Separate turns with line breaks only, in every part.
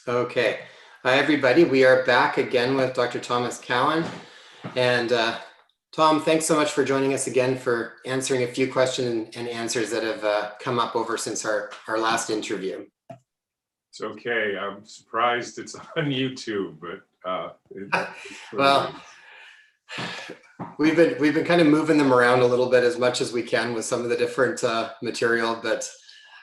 Okay. Hi, everybody. We are back again with Dr. Thomas Cowan. And Tom, thanks so much for joining us again for answering a few questions and answers that have come up over since our last interview.
It's okay. I'm surprised it's on YouTube, but
well, we've been kind of moving them around a little bit as much as we can with some of the different material, but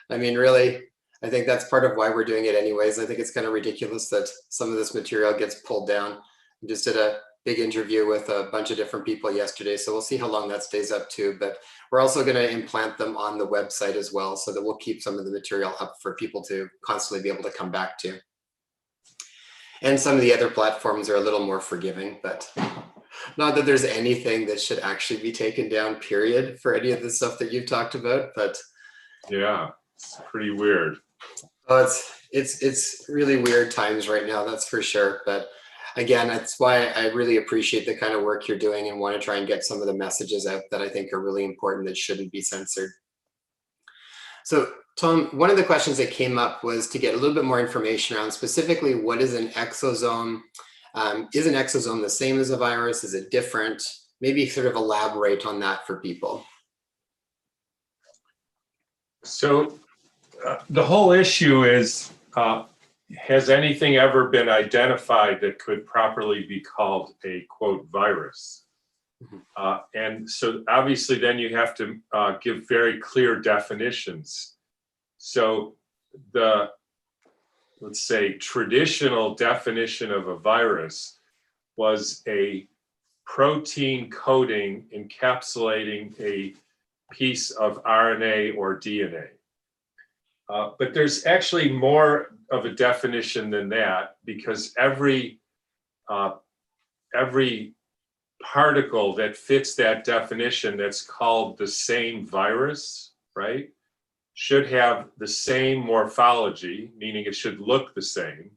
I mean, really, I think that's part of why we're doing it anyways. I think it's kind of ridiculous that some of this material gets pulled down. We just did a big interview with a bunch of different people yesterday, so we'll see how long that stays up too. But we're also going to implant them on the website as well, so that we'll keep some of the material up for people to constantly be able to come back to. And some of the other platforms are a little more forgiving, but not that there's anything that should actually be taken down, period, for any of the stuff that you've talked about. But
yeah, it's pretty weird.
Oh, it's really weird times right now, that's for sure. But again, that's why I really appreciate the kind of work you're doing and want to try and get some of the messages out that I think are really important that shouldn't be censored. So Tom, one of the questions that came up was to get a little bit more information around specifically what is an exosome. Is an exosome the same as a virus? Is it different? Maybe sort of elaborate on that for people.
So the whole issue is, has anything ever been identified that could properly be called a, quote, virus? And so obviously then you have to give very clear definitions. So the, let's say, traditional definition of a virus was a protein coating encapsulating a piece of RNA or DNA. But there's actually more of a definition than that, because every particle that fits that definition that's called the same virus, right, should have the same morphology, meaning it should look the same,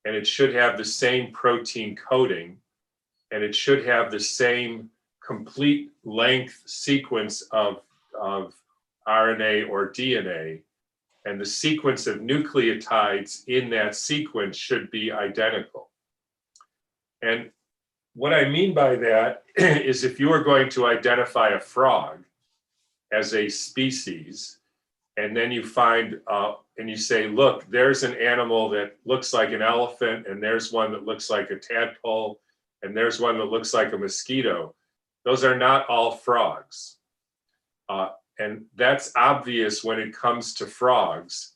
and it should have the same protein coating, and it should have the same complete length sequence of RNA or DNA, and the sequence of nucleotides in that sequence should be identical. And what I mean by that is, if you are going to identify a frog as a species, and then you find, and you say, look, there's an animal that looks like an elephant, and there's one that looks like a tadpole, and there's one that looks like a mosquito. Those are not all frogs. And that's obvious when it comes to frogs,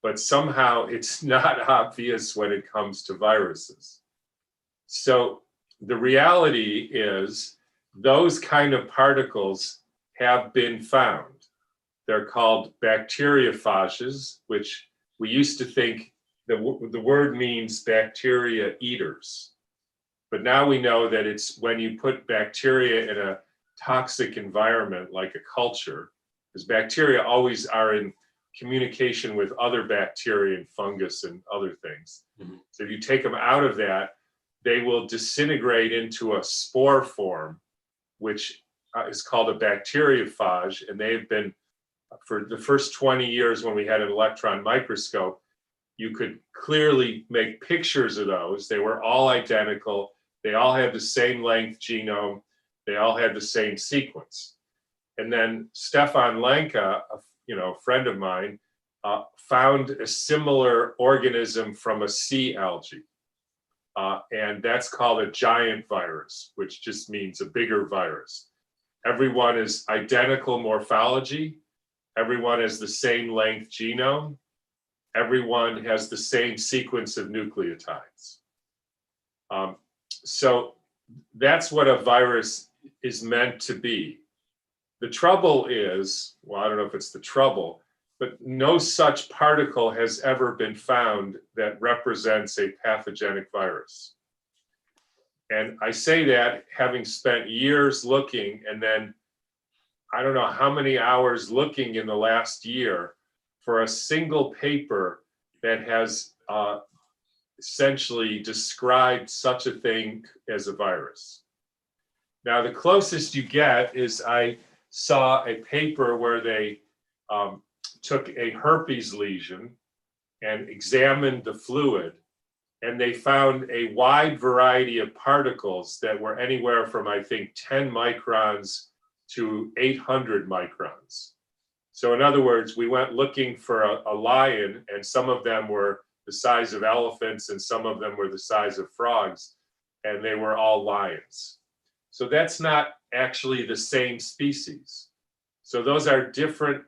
but somehow it's not obvious when it comes to viruses. So the reality is those kind of particles have been found. They're called bacteriophages, which we used to think the word means bacteria eaters. But now we know that it's when you put bacteria in a toxic environment like a culture, because bacteria always are in communication with other bacteria and fungus and other things. Mm-hmm. So if you take them out of that, they will disintegrate into a spore form, which is called a bacteriophage. And they've been, for the first 20 years when we had an electron microscope, you could clearly make pictures of those. They were all identical. They all had the same length genome. They all had the same sequence. And then Stefan Lanka, a friend of mine, found a similar organism from a sea algae. And that's called a giant virus, which just means a bigger virus. Everyone is identical morphology. Everyone has the same length genome. Everyone has the same sequence of nucleotides. So that's what a virus is meant to be. The trouble is, well, I don't know if it's the trouble, but no such particle has ever been found that represents a pathogenic virus. And I say that having spent years looking, and then I don't know how many hours looking in the last year for a single paper that has essentially described such a thing as a virus. Now, the closest you get is I saw a paper where they took a herpes lesion and examined the fluid, and they found a wide variety of particles that were anywhere from, I think, 10 microns to 800 microns. So in other words, we went looking for a lion, and some of them were the size of elephants and some of them were the size of frogs, and they were all lions. So that's not actually the same species. So those are different.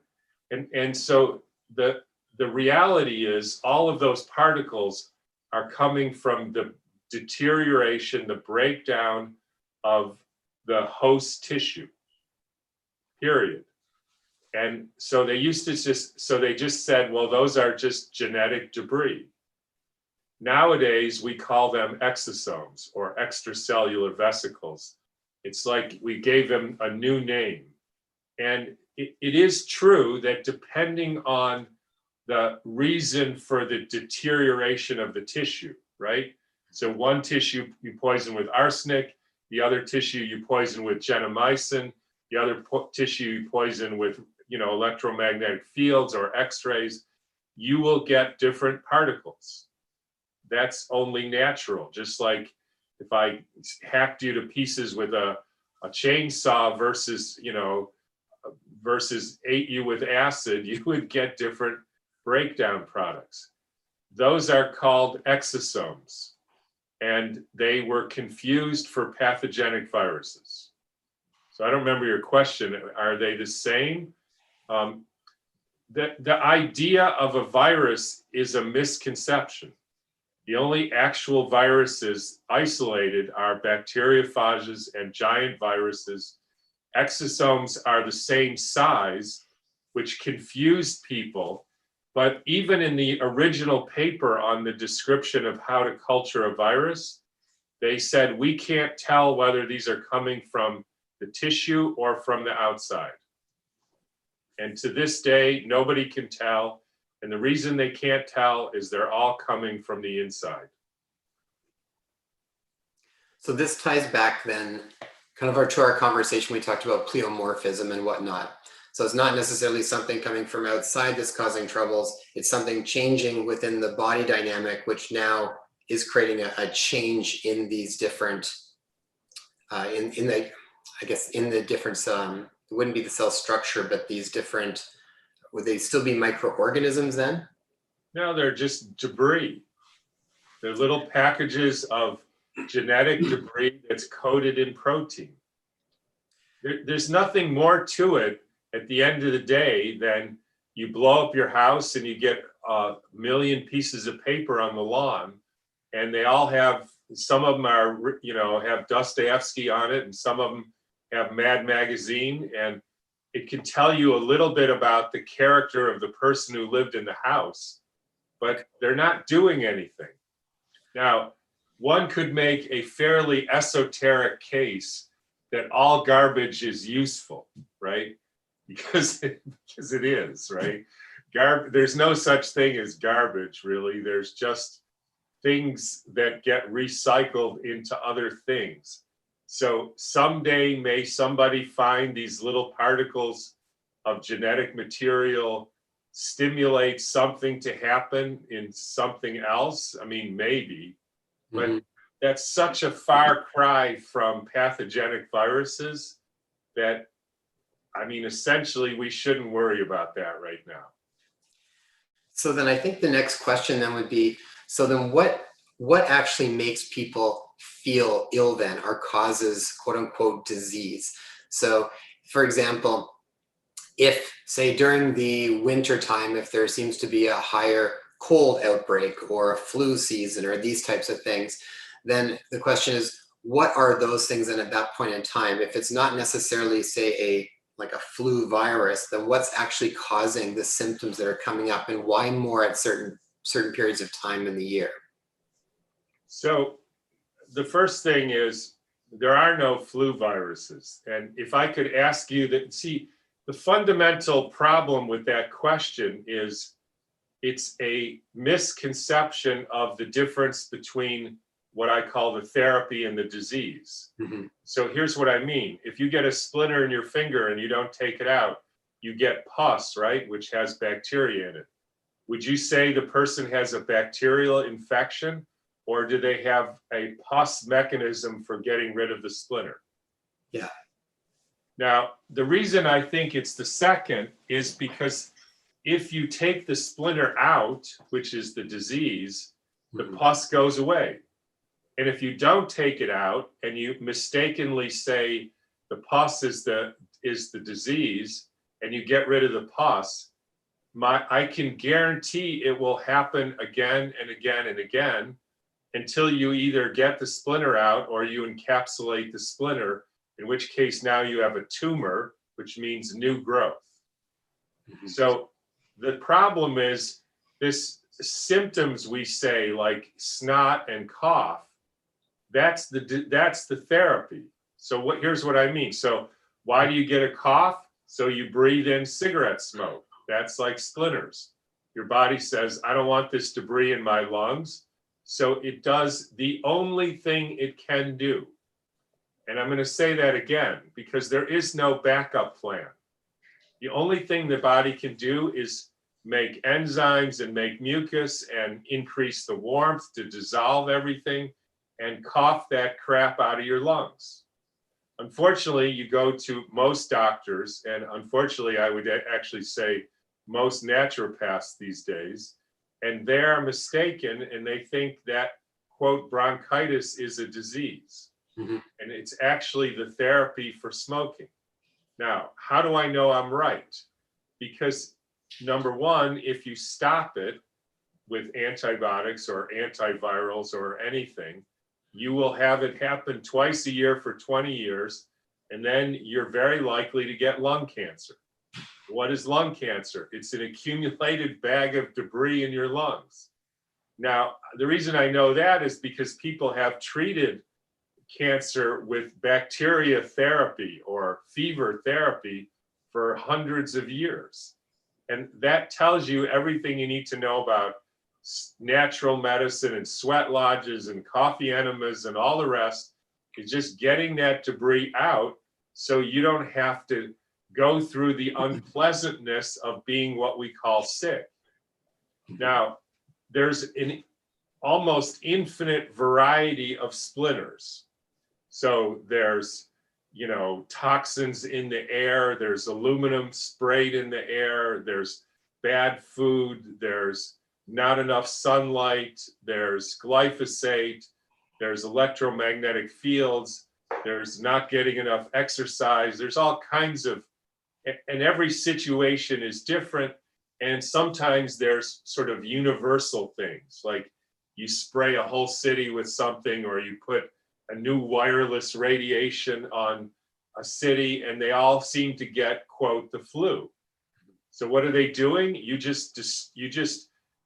And so the reality is all of those particles are coming from the deterioration, the breakdown of the host tissue, period. And so they used to they just said, well, those are just genetic debris. Nowadays, we call them exosomes or extracellular vesicles. It's like we gave them a new name. And it is true that depending on the reason for the deterioration of the tissue, right? So one tissue you poison with arsenic, the other tissue you poison with gentamicin, the other tissue you poison with electromagnetic fields or x-rays, you will get different particles. That's only natural. Just like if I hacked you to pieces with a chainsaw versus ate you with acid, you would get different breakdown products. Those are called exosomes, and they were confused for pathogenic viruses. So I don't remember your question. Are they the same? The idea of a virus is a misconception. The only actual viruses isolated are bacteriophages and giant viruses. Exosomes are the same size, which confused people. But even in the original paper on the description of how to culture a virus, they said, we can't tell whether these are coming from the tissue or from the outside. And to this day, nobody can tell. And the reason they can't tell is they're all coming from the inside.
So this ties back then kind of to our conversation. We talked about pleomorphism and whatnot. So it's not necessarily something coming from outside that's causing troubles. It's something changing within the body dynamic, which now is creating a change in these different, in the different, it wouldn't be the cell structure, but these different, would they still be microorganisms then?
No, they're just debris. They're little packages of genetic debris that's coated in protein. There's nothing more to it at the end of the day than you blow up your house and you get a million pieces of paper on the lawn, and they all have, some of them are, have Dostoevsky on it, and some of them have Mad Magazine, and it can tell you a little bit about the character of the person who lived in the house, but they're not doing anything. Now, one could make a fairly esoteric case that all garbage is useful, right? Because it is, right? There's no such thing as garbage, really. There's just things that get recycled into other things. So someday may somebody find these little particles of genetic material stimulate something to happen in something else. I mean, maybe, but that's such a far cry from pathogenic viruses that, I mean, essentially we shouldn't worry about that right now.
So then I think the next question then would be, so then what actually makes people feel ill then, or causes quote unquote disease? So for example, if say during the winter time, if there seems to be a higher cold outbreak or a flu season or these types of things, then the question is, what are those things then at that point in time? If it's not necessarily say like a flu virus, then what's actually causing the symptoms that are coming up, and why more at certain periods of time in the year?
So the first thing is, there are no flu viruses. And if I could ask you that, see, the fundamental problem with that question is it's a misconception of the difference between what I call the therapy and the disease. So here's what I mean. If you get a splinter in your finger and you don't take it out, you get pus, right? Which has bacteria in it. would you say the person has a bacterial infection, or do they have a pus mechanism for getting rid of the splinter?
Yeah.
Now, the reason I think it's the second is because if you take the splinter out, which is the disease, the pus goes away. And if you don't take it out and you mistakenly say the pus is the disease and you get rid of the pus, I can guarantee it will happen again and again and again until you either get the splinter out or you encapsulate the splinter, in which case now you have a tumor, which means new growth. So the problem is this symptoms we say like snot and cough, that's the therapy. So here's what I mean. So why do you get a cough? So you breathe in cigarette smoke. That's like splinters. Your body says, I don't want this debris in my lungs. So it does the only thing it can do. And I'm going to say that again, because there is no backup plan. The only thing the body can do is make enzymes and make mucus and increase the warmth to dissolve everything and cough that crap out of your lungs. Unfortunately, you go to most doctors, and unfortunately, I would actually say most naturopaths these days, and they're mistaken and they think that, quote, bronchitis is a disease. And it's actually the therapy for smoking. Now, how do I know I'm right? Because number one, if you stop it with antibiotics or antivirals or anything, you will have it happen twice a year for 20 years, and then you're very likely to get lung cancer. What is lung cancer? It's an accumulated bag of debris in your lungs. Now, the reason I know that is because people have treated cancer with bacteria therapy or fever therapy for hundreds of years. And that tells you everything you need to know about natural medicine and sweat lodges and coffee enemas and all the rest. Is just getting that debris out so you don't have to go through the unpleasantness of being what we call sick. Now, there's an almost infinite variety of splinters. So there's, toxins in the air, there's aluminum sprayed in the air, there's bad food, there's not enough sunlight, there's glyphosate, there's electromagnetic fields, there's not getting enough exercise, there's all kinds of, and every situation is different. And sometimes there's sort of universal things, like you spray a whole city with something, or you put a new wireless radiation on a city, and they all seem to get, quote, the flu. So what are they doing? You just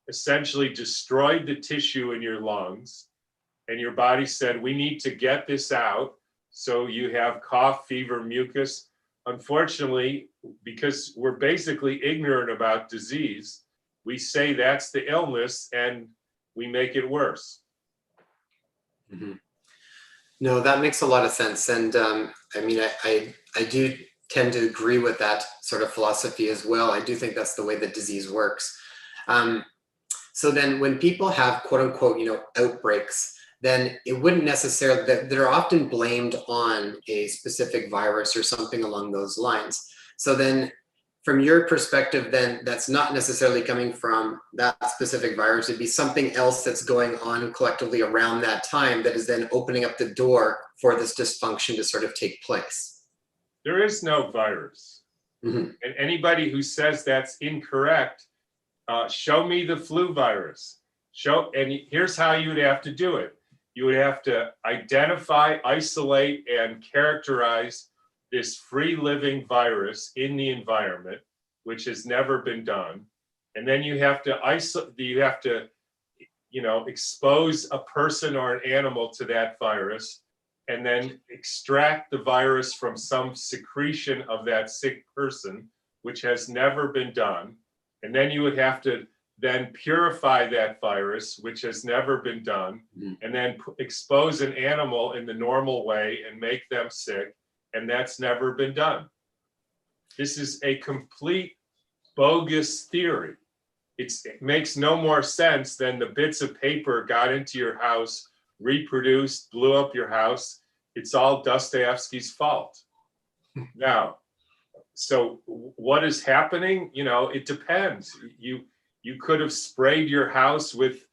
essentially destroyed the tissue in your lungs, and your body said, we need to get this out. So you have cough, fever, mucus. Unfortunately, because we're basically ignorant about disease, we say that's the illness and we make it worse.
No, that makes a lot of sense. And I do tend to agree with that sort of philosophy as well. I do think that's the way that disease works. So then when people have quote unquote, outbreaks, then it wouldn't necessarily, they're often blamed on a specific virus or something along those lines. So then from your perspective, then that's not necessarily coming from that specific virus. It'd be something else that's going on collectively around that time that is then opening up the door for this dysfunction to sort of take place.
There is no virus. And anybody who says that's incorrect, show me the flu virus. And here's how you would have to do it. You would have to identify, isolate, and characterize this free living virus in the environment, which has never been done. And then you have to expose a person or an animal to that virus, and then extract the virus from some secretion of that sick person, which has never been done. And then you would have to then purify that virus, which has never been done, and then expose an animal in the normal way and make them sick, and that's never been done. This is a complete bogus theory. it makes no more sense than the bits of paper got into your house, reproduced, blew up your house. It's all Dostoevsky's fault. Now, so what is happening? It depends. You could have sprayed your house with,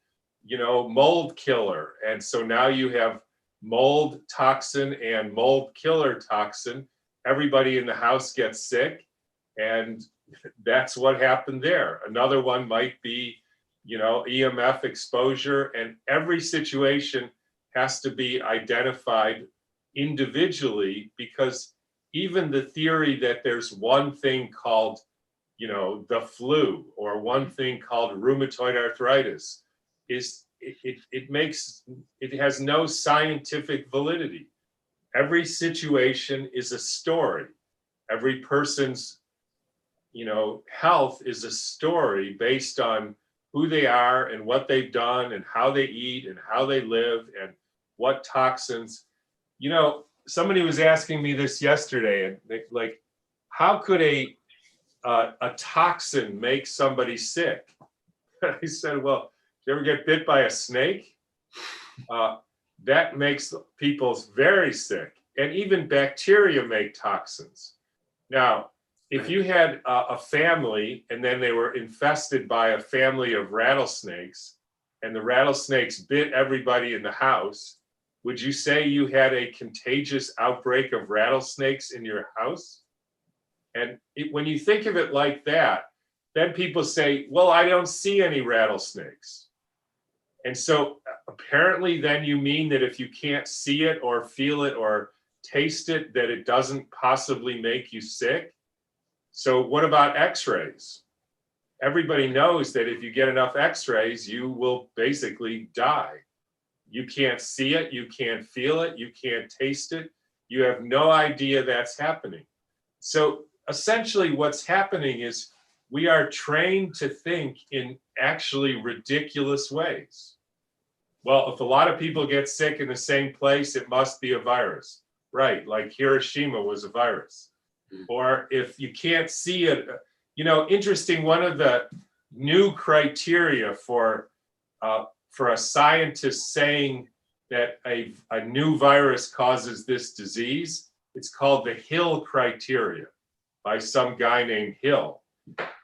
mold killer. And so now you have mold toxin and mold killer toxin. Everybody in the house gets sick. And that's what happened there. Another one might be, EMF exposure, and every situation has to be identified individually, because even the theory that there's one thing called, the flu, or one thing called rheumatoid arthritis, it has no scientific validity. Every situation is a story. Every person's health is a story based on who they are and what they've done and how they eat and how they live and what toxins. Somebody was asking me this yesterday, and like, how could a toxin make somebody sick? I said, well, did you ever get bit by a snake? That makes people very sick. And even bacteria make toxins. Now, if you had a family and then they were infested by a family of rattlesnakes, and the rattlesnakes bit everybody in the house, would you say you had a contagious outbreak of rattlesnakes in your house? And when you think of it like that, then people say, well, I don't see any rattlesnakes. And so apparently then you mean that if you can't see it or feel it or taste it, that it doesn't possibly make you sick? So what about x-rays? Everybody knows that if you get enough x-rays, you will basically die. You can't see it, you can't feel it, you can't taste it. You have no idea that's happening. So essentially what's happening is we are trained to think in actually ridiculous ways. Well, if a lot of people get sick in the same place, it must be a virus. Right, like Hiroshima was a virus. Or if you can't see it, interesting, one of the new criteria for a scientist saying that a new virus causes this disease, it's called the Hill criteria by some guy named Hill.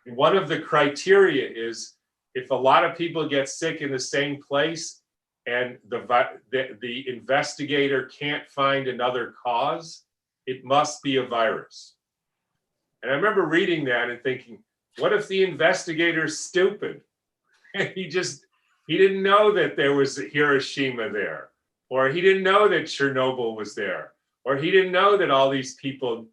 And one of the criteria is if a lot of people get sick in the same place and the investigator can't find another cause, it must be a virus. And I remember reading that and thinking, what if the investigator's stupid? He didn't know that there was Hiroshima there, or he didn't know that Chernobyl was there, or he didn't know that all these people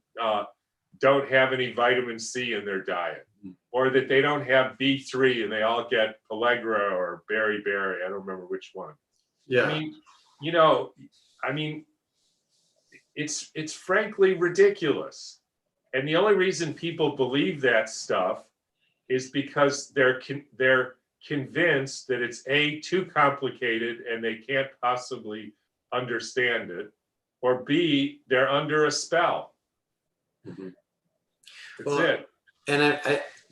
don't have any vitamin C in their diet, or that they don't have B3 and they all get Pellagra or beriberi. I don't remember which one.
Yeah.
I mean, it's frankly ridiculous. And the only reason people believe that stuff is because they're convinced that it's too complicated and they can't possibly understand it, or B, they're under a spell.
Mm-hmm.
That's it.
And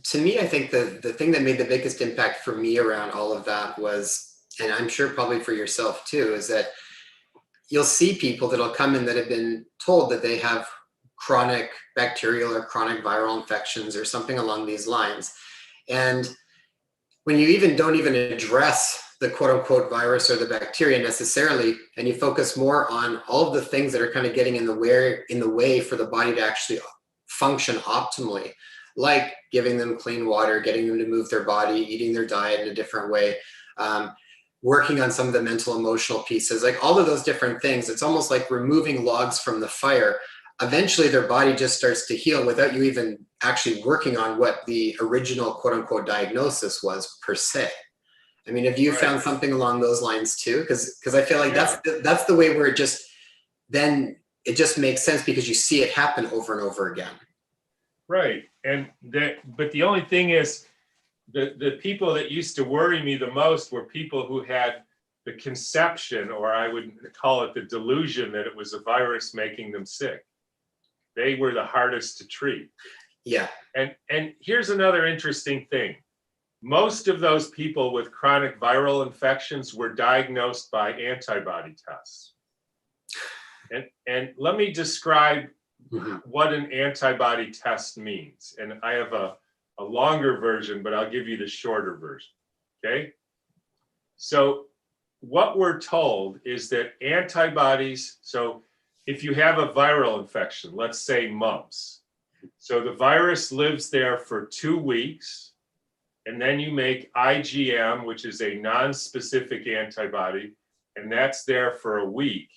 to me, I think the thing that made the biggest impact for me around all of that was, and I'm sure probably for yourself too, is that you'll see people that'll come in that have been told that they have chronic bacterial or chronic viral infections or something along these lines. And when you don't even address the quote unquote virus or the bacteria necessarily, and you focus more on all of the things that are kind of getting in the way for the body to actually function optimally, like giving them clean water, getting them to move their body, eating their diet in a different way, working on some of the mental emotional pieces, like all of those different things. It's almost like removing logs from the fire. Eventually their body just starts to heal without you even actually working on what the original quote unquote diagnosis was per se. I mean, have you found something along those lines too? Because I feel like that's the way where it just makes sense because you see it happen over and over again.
Right. But the only thing is the people that used to worry me the most were people who had the conception, or I would call it the delusion, that it was a virus making them sick. They were the hardest to treat.
Yeah.
And here's another interesting thing. most of those people with chronic viral infections were diagnosed by antibody tests. And let me describe what an antibody test means. And I have a longer version, but I'll give you the shorter version, okay? So what we're told is that antibodies, so if you have a viral infection, let's say mumps, so the virus lives there for 2 weeks, and then you make IgM, which is a non-specific antibody, and that's there for a week.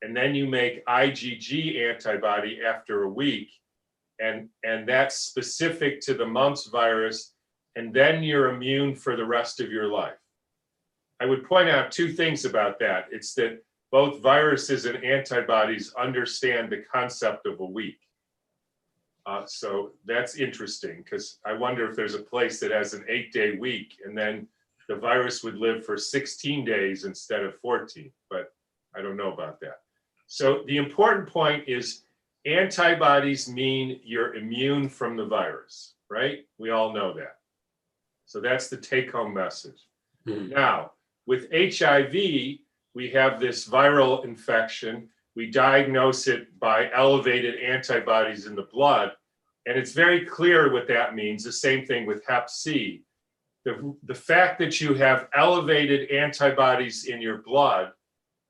And then you make IgG antibody after a week, and that's specific to the mumps virus, and then you're immune for the rest of your life. I would point out 2 things about that. It's that both viruses and antibodies understand the concept of a week. So that's interesting, because I wonder if there's a place that has an 8-day week, and then the virus would live for 16 days instead of 14, but I don't know about that. So the important point is antibodies mean you're immune from the virus, right? We all know that. So that's the take-home message. Now, with HIV, we have this viral infection. We diagnose it by elevated antibodies in the blood. And it's very clear what that means. The same thing with Hep C. The fact that you have elevated antibodies in your blood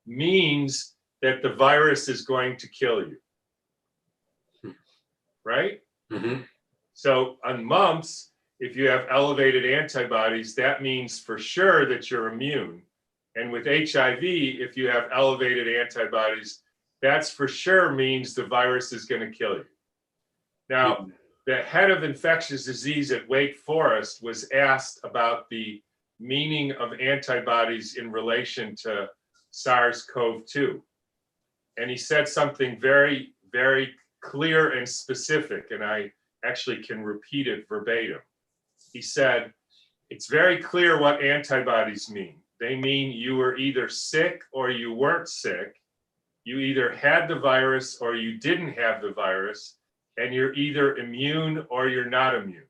means that the virus is going to kill you, right? So on mumps, if you have elevated antibodies, that means for sure that you're immune. And with HIV, if you have elevated antibodies, that's for sure means the virus is going to kill you. Now, the head of infectious disease at Wake Forest was asked about the meaning of antibodies in relation to SARS-CoV-2. And he said something very, very clear and specific, and I actually can repeat it verbatim. He said, it's very clear what antibodies mean. They mean you were either sick or you weren't sick. You either had the virus or you didn't have the virus, and you're either immune or you're not immune.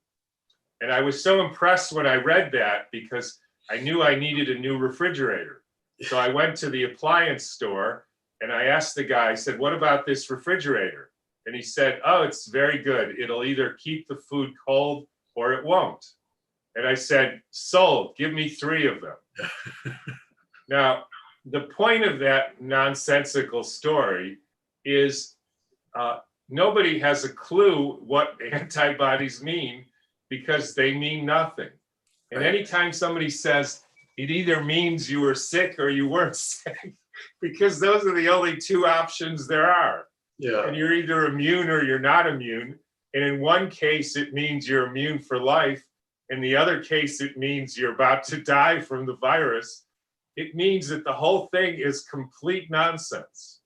And I was so impressed when I read that, because I knew I needed a new refrigerator. So I went to the appliance store and I asked the guy, I said, what about this refrigerator? And he said, oh, it's very good. It'll either keep the food cold or it won't. And I said, sold, give me 3 of them. Now, the point of that nonsensical story is nobody has a clue what antibodies mean, because they mean nothing. And anytime somebody says, it either means you were sick or you weren't sick, because those are the only 2 options there are. Yeah. And you're either immune or you're not immune. And in one case, it means you're immune for life. In the other case, it means you're about to die from the virus. It means that the whole thing is complete nonsense.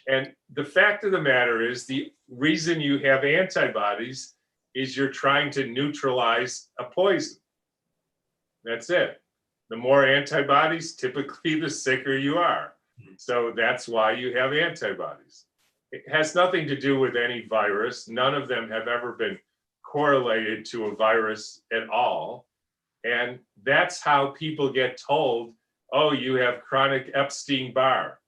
And the fact of the matter is, the reason you have antibodies is you're trying to neutralize a poison. That's it. The more antibodies, typically the sicker you are. So that's why you have antibodies. It has nothing to do with any virus. None of them have ever been correlated to a virus at all. And that's how people get told, oh, you have chronic Epstein-Barr.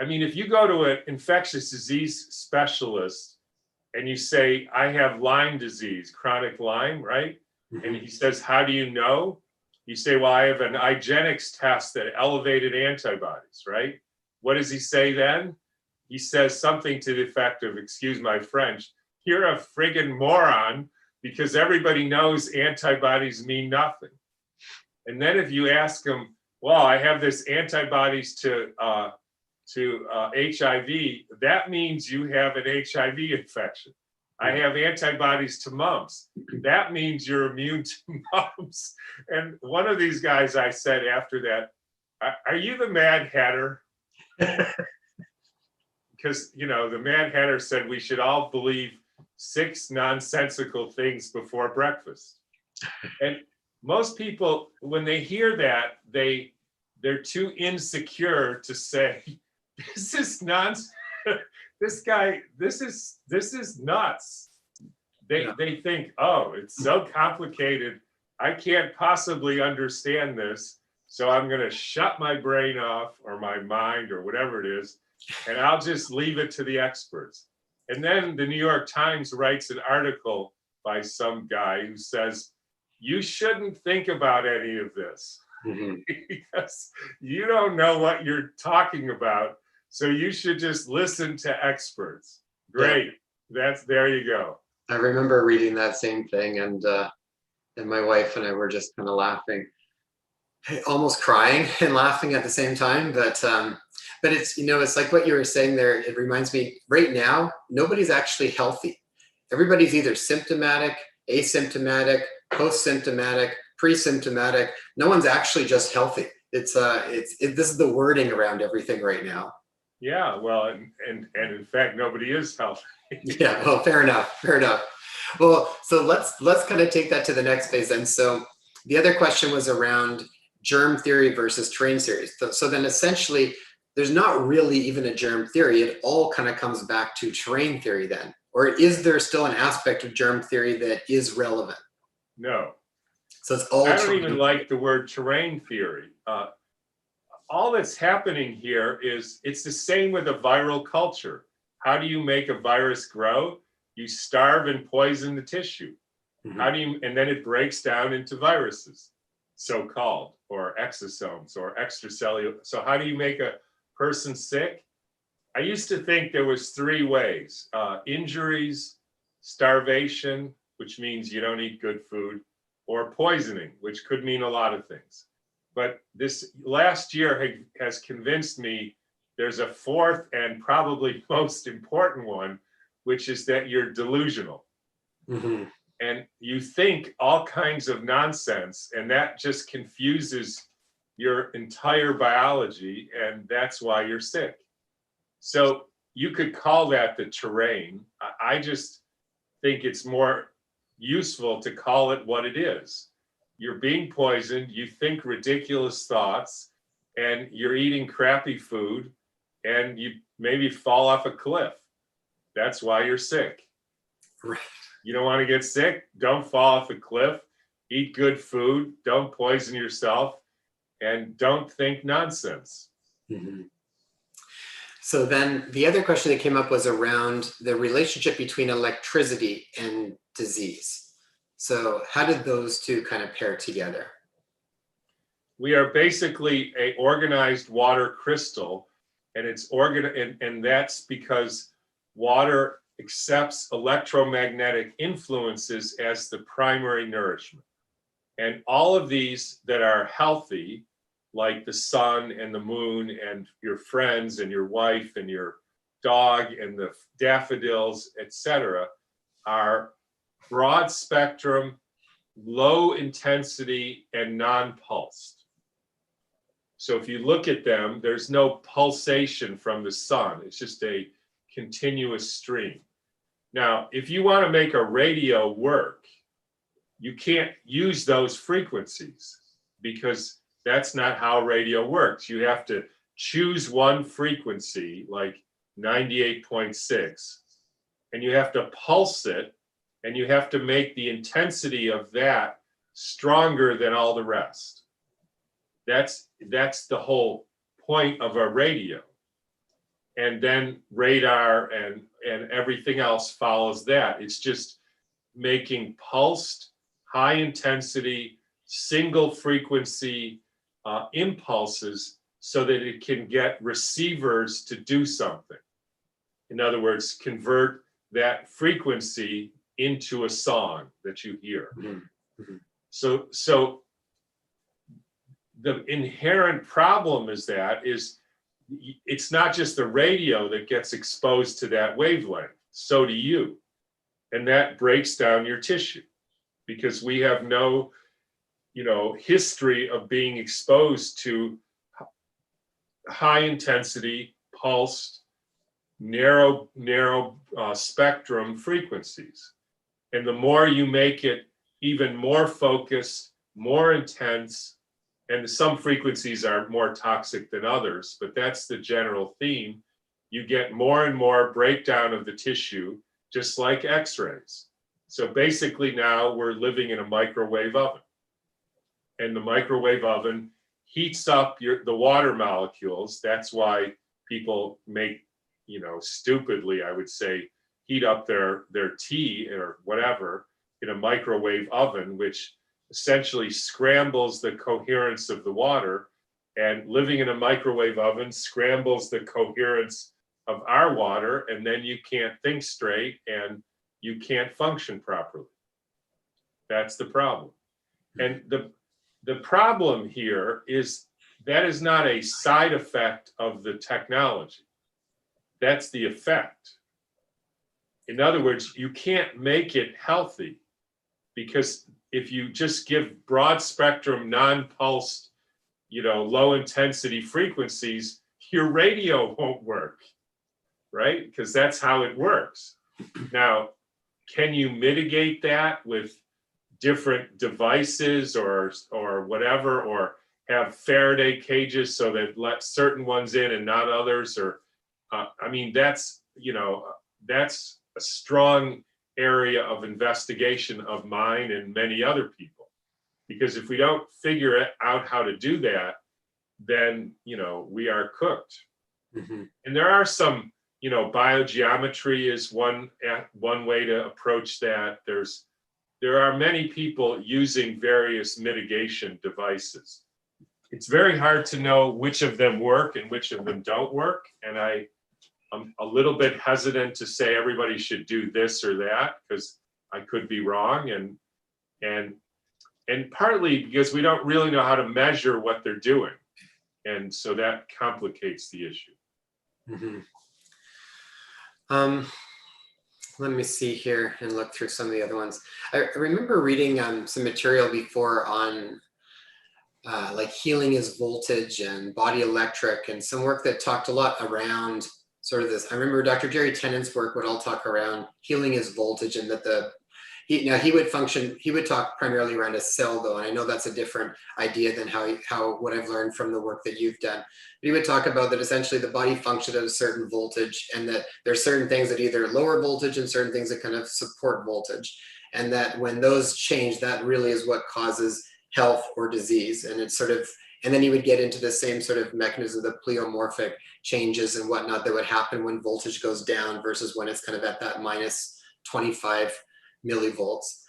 I mean, if you go to an infectious disease specialist and you say, I have Lyme disease, chronic Lyme, right? And he says, how do you know? You say, well, I have an IGeneX test that elevated antibodies, right? What does he say then? He says something to the effect of, excuse my French, you're a friggin' moron, because everybody knows antibodies mean nothing. And then if you ask him, well, I have this antibodies to HIV, that means you have an HIV infection. I have antibodies to mumps. That means you're immune to mumps. And one of these guys, I said after that, are you the Mad Hatter? Because, you know, the Mad Hatter said we should all believe 6 nonsensical things before breakfast. And most people, when they hear that, they're too insecure to say, this is nonsense. This guy, this is nuts. They think, oh, it's so complicated. I can't possibly understand this, so I'm going to shut my brain off, or my mind, or whatever it is, and I'll just leave it to the experts. And then the New York Times writes an article by some guy who says, you shouldn't think about any of this because you don't know what you're talking about. So you should just listen to experts. Great. Yeah. There you go.
I remember reading that same thing, and my wife and I were just kind of laughing, almost crying and laughing at the same time. But it's, it's like what you were saying there. It reminds me, right now, nobody's actually healthy. Everybody's either symptomatic, asymptomatic, post-symptomatic, pre-symptomatic. No one's actually just healthy. This is the wording around everything right now.
Yeah, well, and in fact, nobody is healthy.
Yeah, well, fair enough. Well, so let's kind of take that to the next phase then. So the other question was around germ theory versus terrain theory. So then essentially, there's not really even a germ theory. It all kind of comes back to terrain theory then. Or is there still an aspect of germ theory that is relevant?
No.
So it's all.
I don't even like the word terrain theory. All that's happening here is it's the same with a viral culture. How do you make a virus grow? You starve and poison the tissue. And then it breaks down into viruses, so-called, or exosomes, or extracellular. So how do you make a person sick? I used to think there was three ways: injuries, starvation, which means you don't eat good food, or poisoning, which could mean a lot of things. But this last year has convinced me there's a fourth and probably most important one, which is that you're delusional. And you think all kinds of nonsense, and that just confuses your entire biology, and that's why you're sick. So you could call that the terrain. I just think it's more useful to call it what it is. You're being poisoned, you think ridiculous thoughts, and you're eating crappy food, and you maybe fall off a cliff. That's why you're sick.
Right.
You don't want to get sick? Don't fall off a cliff. Eat good food. Don't poison yourself. And don't think nonsense.
So then the other question that came up was around the relationship between electricity and disease. So how did those two kind of pair together?
We are basically an organized water crystal, and it's and that's because water accepts electromagnetic influences as the primary nourishment. And all of these that are healthy, like the sun and the moon and your friends and your wife and your dog and the daffodils, etc., are broad spectrum, low intensity, and non-pulsed. So if you look at them, there's no pulsation from the sun. It's just a continuous stream. Now, if you want to make a radio work, you can't use those frequencies because that's not how radio works. You have to choose one frequency, like 98.6, and you have to pulse it, and you have to make the intensity of that stronger than all the rest. That's the whole point of a radio. And then radar and everything else follows that. It's just making pulsed, high intensity, single frequency impulses so that it can get receivers to do something. In other words, convert that frequency into a song that you hear. So the inherent problem is it's not just the radio that gets exposed to that wavelength, so do you. And that breaks down your tissue because we have no, history of being exposed to high intensity, pulsed, narrow spectrum frequencies. And the more you make it even more focused, more intense, and some frequencies are more toxic than others, but that's the general theme. You get more and more breakdown of the tissue, just like X-rays. So basically now we're living in a microwave oven. and the microwave oven heats up the water molecules. That's why people make, stupidly, I would say, heat up their tea or whatever in a microwave oven, which essentially scrambles the coherence of the water. And living in a microwave oven scrambles the coherence of our water, and then you can't think straight and you can't function properly. That's the problem. And the problem here is that is not a side effect of the technology. That's the effect. In other words, you can't make it healthy, because if you just give broad spectrum, non-pulsed, low intensity frequencies, your radio won't work, right? Because that's how it works. Now, can you mitigate that with different devices or whatever, or have Faraday cages so that let certain ones in and not others? Or that's a strong area of investigation of mine and many other people, because if we don't figure out how to do that, then we are cooked.
Mm-hmm.
And there are some, biogeometry is one way to approach that. There are many people using various mitigation devices. It's very hard to know which of them work and which of them don't work. And I'm a little bit hesitant to say everybody should do this or that, because I could be wrong. And partly because we don't really know how to measure what they're doing. And so that complicates the issue.
Mm-hmm. Let me see here and look through some of the other ones. I remember reading some material before on like healing is voltage and body electric, and some work that talked a lot around sort of this. I remember Dr. Jerry Tennant's work would all talk around healing is voltage, and that he would talk primarily around a cell though, and I know that's a different idea than how what I've learned from the work that you've done. But he would talk about that essentially the body functions at a certain voltage, and that there's certain things that either lower voltage and certain things that kind of support voltage, and that when those change, that really is what causes health or disease. And it's sort of, and then you would get into the same sort of mechanism, the pleomorphic changes and whatnot that would happen when voltage goes down versus when it's kind of at that minus 25 millivolts.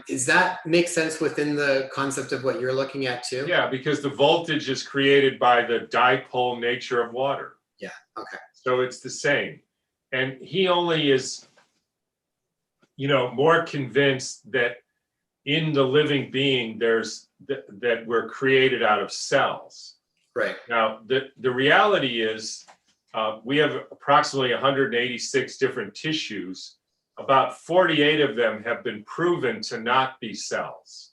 Does that make sense within the concept of what you're looking at too?
Yeah, because the voltage is created by the dipole nature of water.
Yeah, okay.
So it's the same. And he only is, more convinced that in the living being, there's that we're created out of cells.
Right.
Now, the reality is we have approximately 186 different tissues. About 48 of them have been proven to not be cells.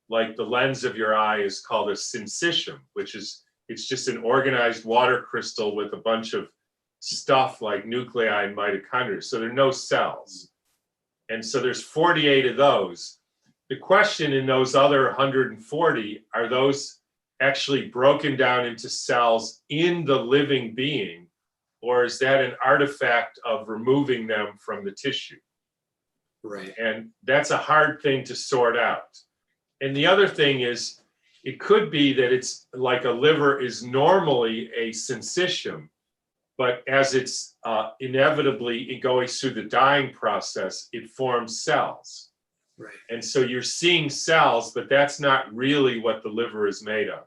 Like the lens of your eye is called a syncytium, it's just an organized water crystal with a bunch of stuff like nuclei and mitochondria. So there are no cells. And so there's 48 of those. The question in those other 140, are those actually broken down into cells in the living being, or is that an artifact of removing them from the tissue?
Right.
And that's a hard thing to sort out. And the other thing is, it could be that it's like a liver is normally a syncytium, but as it's inevitably going through the dying process, it forms cells.
Right.
And so you're seeing cells, but that's not really what the liver is made of.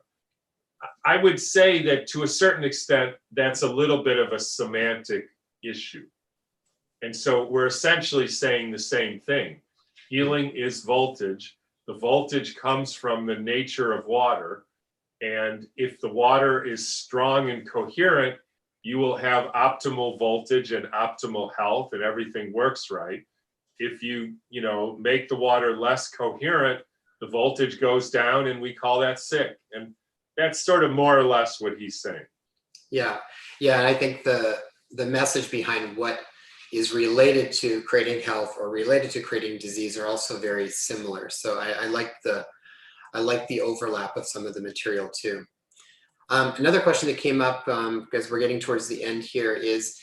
I would say that to a certain extent, that's a little bit of a semantic issue. And so we're essentially saying the same thing. Healing is voltage. The voltage comes from the nature of water. And if the water is strong and coherent, you will have optimal voltage and optimal health, and everything works right. If you make the water less coherent, the voltage goes down, and we call that sick. And that's sort of more or less what he's saying.
Yeah. And I think the message behind what is related to creating health or related to creating disease are also very similar. So I like the overlap of some of the material too. Another question that came up, because we're getting towards the end here, is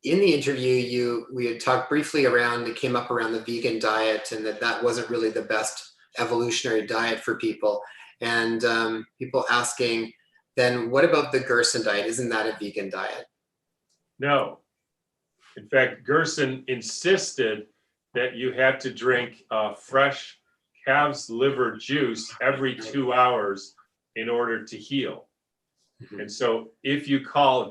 in the interview, we had talked briefly around, it came up around the vegan diet, and that wasn't really the best evolutionary diet for people. and people asking, then what about the Gerson diet? Isn't that a vegan diet?
No. In fact, Gerson insisted that you had to drink fresh calf's liver juice every 2 hours in order to heal. And so if you call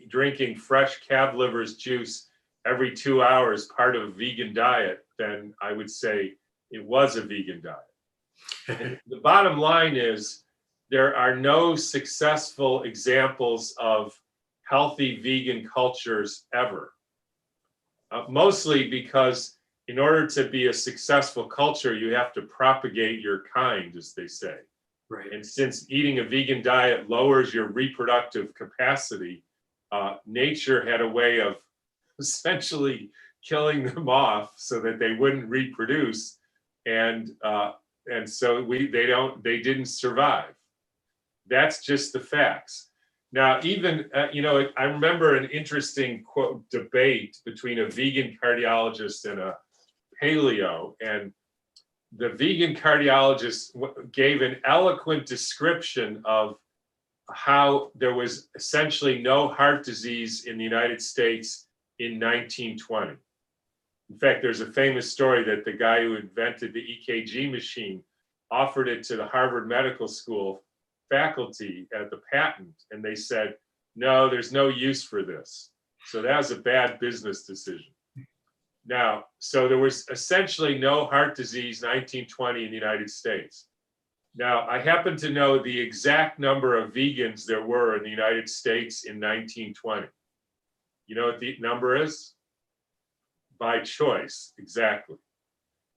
drinking fresh calf liver's juice every 2 hours part of a vegan diet, then I would say it was a vegan diet. The bottom line is there are no successful examples of healthy vegan cultures ever. Mostly because in order to be a successful culture, you have to propagate your kind, as they say.
Right.
And since eating a vegan diet lowers your reproductive capacity, nature had a way of essentially killing them off so that they wouldn't reproduce, and so they didn't survive. That's just the facts. Now, even I remember an interesting quote debate between a vegan cardiologist and a paleo, and the vegan cardiologist gave an eloquent description of how there was essentially no heart disease in the United States in 1920. In fact, there's a famous story that the guy who invented the EKG machine offered it to the Harvard Medical School faculty at the patent, and they said, no, there's no use for this. So that was a bad business decision. Now, so there was essentially no heart disease 1920 in the United States. Now, I happen to know the exact number of vegans there were in the United States in 1920. You know what the number is? By choice, exactly.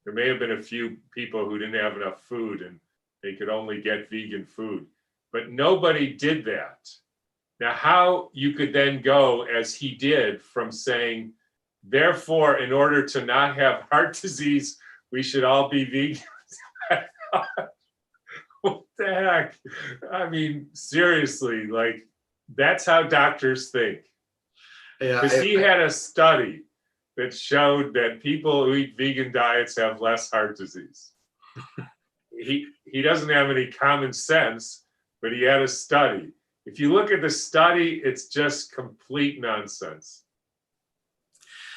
There may have been a few people who didn't have enough food and they could only get vegan food, but nobody did that. Now, how you could then go, as he did, from saying, therefore, in order to not have heart disease, we should all be vegan. What the heck? I mean, seriously, like, that's how doctors think.
Yeah,
Because he had a study that showed that people who eat vegan diets have less heart disease. He doesn't have any common sense, but he had a study. If you look at the study, it's just complete nonsense.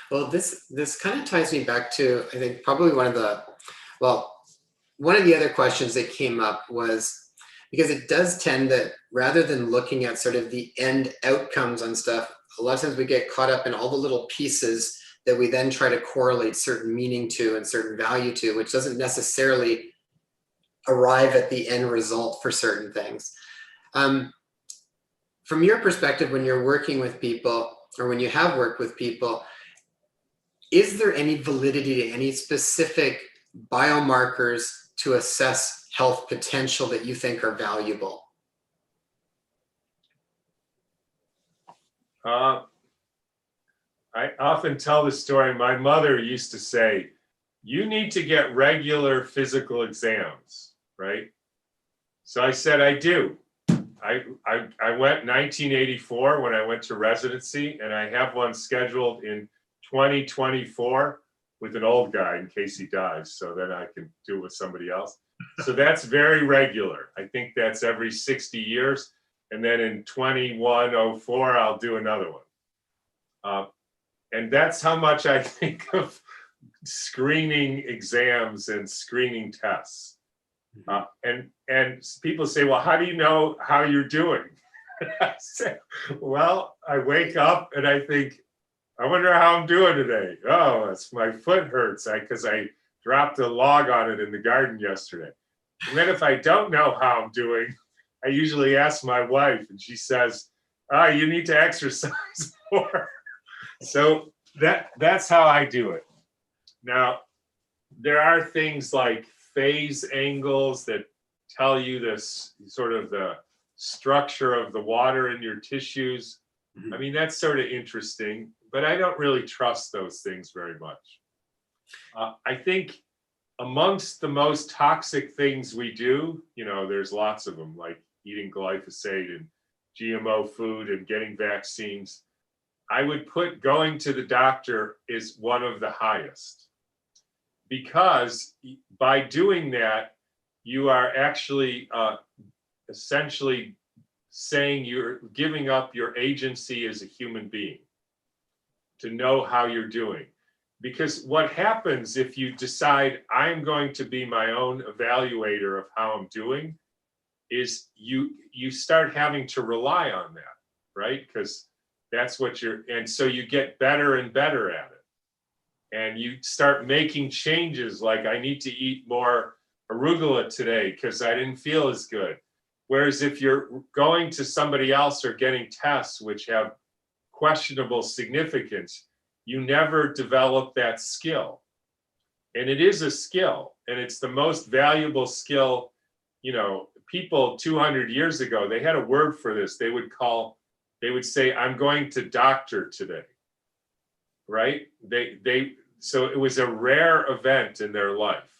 Well, this kind of ties me back to, I think, probably one of the other questions that came up was, because it does tend that rather than looking at sort of the end outcomes on stuff, a lot of times we get caught up in all the little pieces that we then try to correlate certain meaning to and certain value to, which doesn't necessarily arrive at the end result for certain things. From your perspective, when you're working with people, or when you have worked with people, is there any validity to any specific biomarkers to assess health potential that you think are valuable?
I often tell the story. My mother used to say, you need to get regular physical exams, right? So I said, I do. I went 1984 when I went to residency, and I have one scheduled in 2024 with an old guy in case he dies, so then I can do it with somebody else. So that's very regular. I think that's every 60 years. And then in 2104, I'll do another one. And that's how much I think of screening exams and screening tests. And people say, well, how do you know how you're doing? I say, well, I wake up and I think, I wonder how I'm doing today. Oh, my foot hurts because I dropped a log on it in the garden yesterday. And then if I don't know how I'm doing, I usually ask my wife, and she says, you need to exercise more. So that's how I do it. Now, there are things like phase angles that tell you this sort of the structure of the water in your tissues. I mean, that's sort of interesting, but I don't really trust those things very much. I think amongst the most toxic things we do, there's lots of them, like eating glyphosate and GMO food and getting vaccines. I would put going to the doctor is one of the highest, because by doing that, you are actually essentially saying you're giving up your agency as a human being to know how you're doing. Because what happens if you decide I'm going to be my own evaluator of how I'm doing is you start having to rely on that, right? Because that's what and so you get better and better at it. And you start making changes like I need to eat more arugula today because I didn't feel as good. Whereas if you're going to somebody else or getting tests which have questionable significance, you never develop that skill. And it is a skill, and it's the most valuable skill. You know, people 200 years ago, they had a word for this. They would say, I'm going to doctor today, right? So it was a rare event in their life.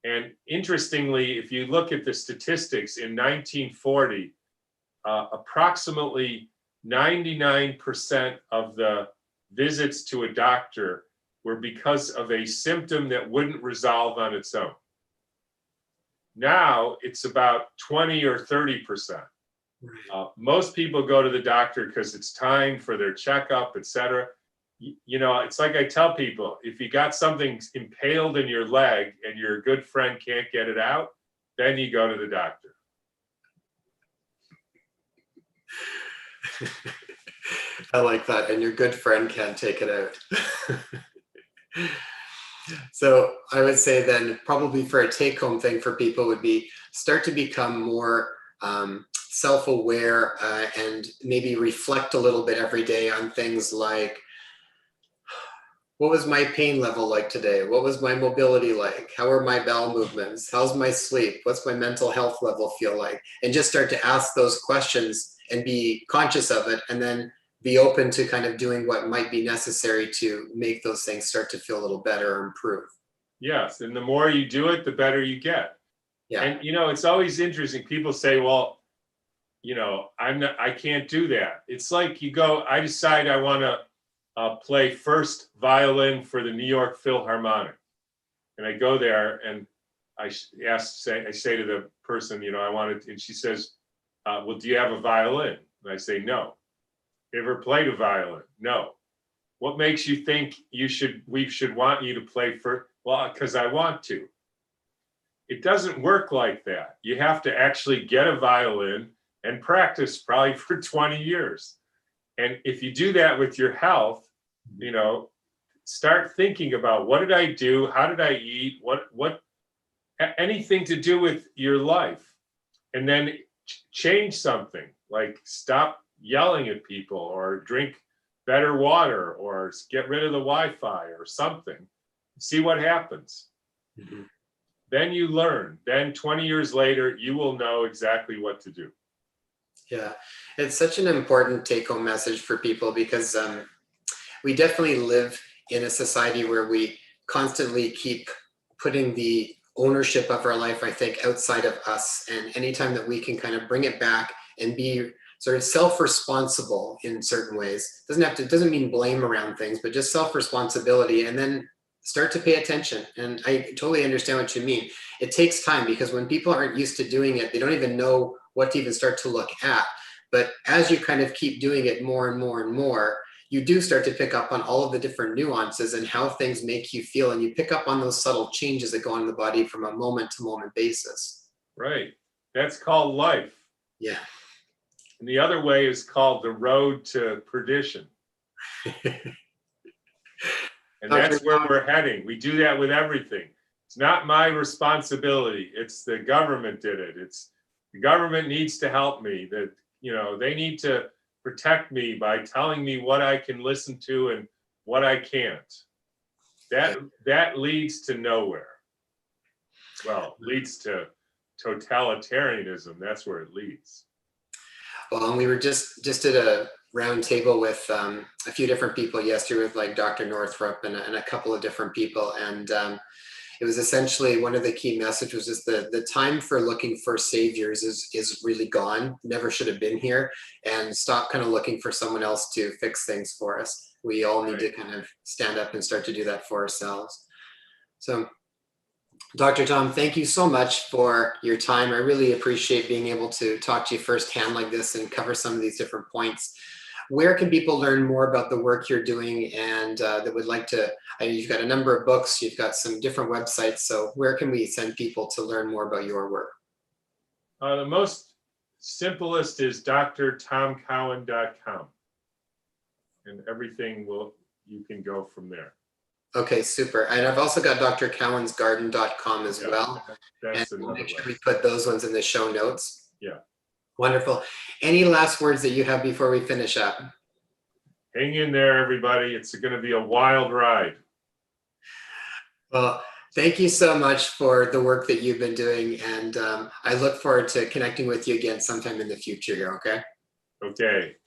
And interestingly, if you look at the statistics in 1940, approximately 99% of the visits to a doctor were because of a symptom that wouldn't resolve on its own. Now it's about 20 or 30%. Most people go to the doctor because it's time for their checkup, et cetera. You know, it's like I tell people, if you got something impaled in your leg and your good friend can't get it out, then you go to the doctor.
I like that. And your good friend can't take it out. So I would say then probably for a take-home thing for people would be start to become more self-aware and maybe reflect a little bit every day on things like, what was my pain level like today? What was my mobility like? How are my bowel movements? How's my sleep? What's my mental health level feel like? And just start to ask those questions and be conscious of it, and then be open to kind of doing what might be necessary to make those things start to feel a little better or improve.
Yes, and the more you do it, the better you get.
Yeah.
And you know, it's always interesting. People say, well, you know, I can't do that. It's like you go, I decide I want to play first violin for the New York Philharmonic. And I go there and I say to the person, you know, I wanted, and she says, well, do you have a violin? And I say, no. You ever played a violin? No. What makes you think we should want you to play first? Well, because I want to. It doesn't work like that. You have to actually get a violin and practice probably for 20 years. And if you do that with your health, you know, start thinking about what did I do? How did I eat? What anything to do with your life. And then change something, like stop yelling at people or drink better water or get rid of the Wi-Fi or something. See what happens. Mm-hmm. Then you learn. Then 20 years later, you will know exactly what to do.
Yeah, it's such an important take-home message for people because we definitely live in a society where we constantly keep putting the ownership of our life, I think, outside of us. And anytime that we can kind of bring it back and be sort of self-responsible in certain ways, it doesn't mean blame around things, but just self-responsibility, and then start to pay attention. And I totally understand what you mean. It takes time because when people aren't used to doing it, they don't even know what to even start to look at. But as you kind of keep doing it more and more and more, you do start to pick up on all of the different nuances and how things make you feel. And you pick up on those subtle changes that go on in the body from a moment to moment basis.
Right. That's called life.
Yeah.
And the other way is called the road to perdition. And that's where we're heading. We do that with everything. It's not my responsibility. It's the government did it. The government needs to help me. That, you know, they need to protect me by telling me what I can listen to and what I can't. That leads to nowhere. Well, leads to totalitarianism. That's where it leads.
Well, and we were just at a round table with a few different people yesterday with like Dr. Northrup and a couple of different people. And it was essentially one of the key messages was just the time for looking for saviors is really gone, never should have been here, and stop kind of looking for someone else to fix things for us. We all need to kind of stand up and start to do that for ourselves. So Dr. Tom, thank you so much for your time. I really appreciate being able to talk to you firsthand like this and cover some of these different points. Where can people learn more about the work you're doing and that would like to, you've got a number of books, you've got some different websites, so where can we send people to learn more about your work?
The most simplest is drtomcowan.com, and everything you can go from there.
Okay, super. And I've also got drcowansgarden.com as well.
That's
And we'll
another
make sure
way.
we put those ones in the show notes.
Yeah.
Wonderful. Any last words that you have before we finish up?
Hang in there, everybody. It's going to be a wild ride.
Well, thank you so much for the work that you've been doing. And I look forward to connecting with you again sometime in the future here, okay?
Okay.